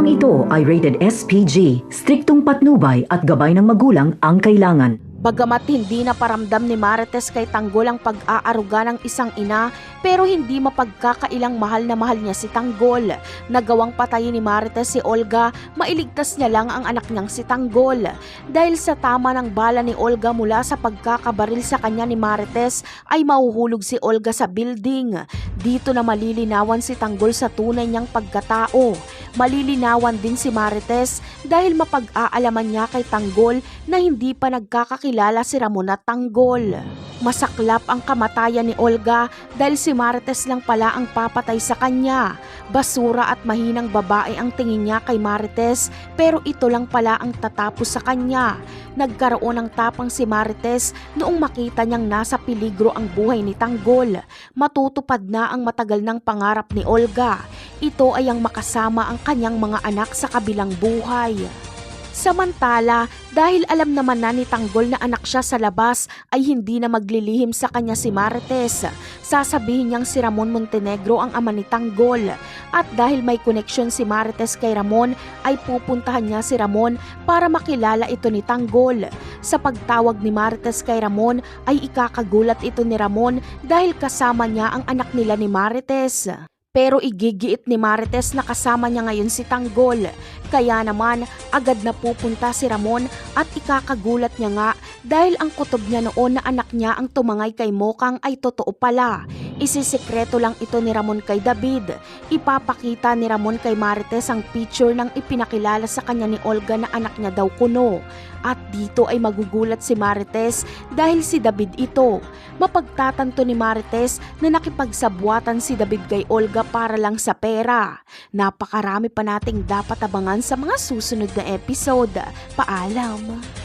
Programang ito ay rated SPG, striktong patnubay at gabay ng magulang ang kailangan. Bagamat hindi na paramdam ni Marites kay Tanggol ang pag-aaruga ng isang ina, pero hindi mapagkakailang mahal na mahal niya si Tanggol. Nagawang patayin ni Marites si Olga, mailigtas niya lang ang anak niyang si Tanggol. Dahil sa tama ng bala ni Olga mula sa pagkakabaril sa kanya ni Marites, ay mahuhulog si Olga sa building. Dito na malilinawan si Tanggol sa tunay niyang pagkatao. Malilinawan din si Marites dahil mapag-aalaman niya kay Tanggol na hindi pa nagkakakilala si Ramon at Tanggol. Masaklap ang kamatayan ni Olga dahil si Marites lang pala ang papatay sa kanya. Basura at mahinang babae ang tingin niya kay Marites, pero ito lang pala ang tatapos sa kanya. Nagkaroon ng tapang si Marites noong makita niyang nasa peligro ang buhay ni Tanggol. Matutupad na ang matagal ng pangarap ni Olga. Ito ay ang makasama ang kanyang mga anak sa kabilang buhay. Samantala, dahil alam naman na ni Tanggol na anak siya sa labas, ay hindi na maglilihim sa kanya si Marites. Sasabihin niyang si Ramon Montenegro ang ama ni Tanggol. At dahil may koneksyon si Marites kay Ramon, ay pupuntahan niya si Ramon para makilala ito ni Tanggol. Sa pagtawag ni Marites kay Ramon, ay ikakagulat ito ni Ramon dahil kasama niya ang anak nila ni Marites. Pero igigiit ni Marites na kasama niya ngayon si Tanggol. Kaya naman, agad na pupunta si Ramon at ikakagulat niya nga dahil ang kutob niya noon na anak niya ang tumangay kay Mokang ay totoo pala. Isisikreto lang ito ni Ramon kay David. Ipapakita ni Ramon kay Marites ang picture ng ipinakilala sa kanya ni Olga na anak niya daw kuno. At dito ay magugulat si Marites dahil si David ito. Mapagtatanto ni Marites na nakipagsabwatan si David kay Olga para lang sa pera. Napakarami pa nating dapat abangan sa mga susunod na episode. Paalam!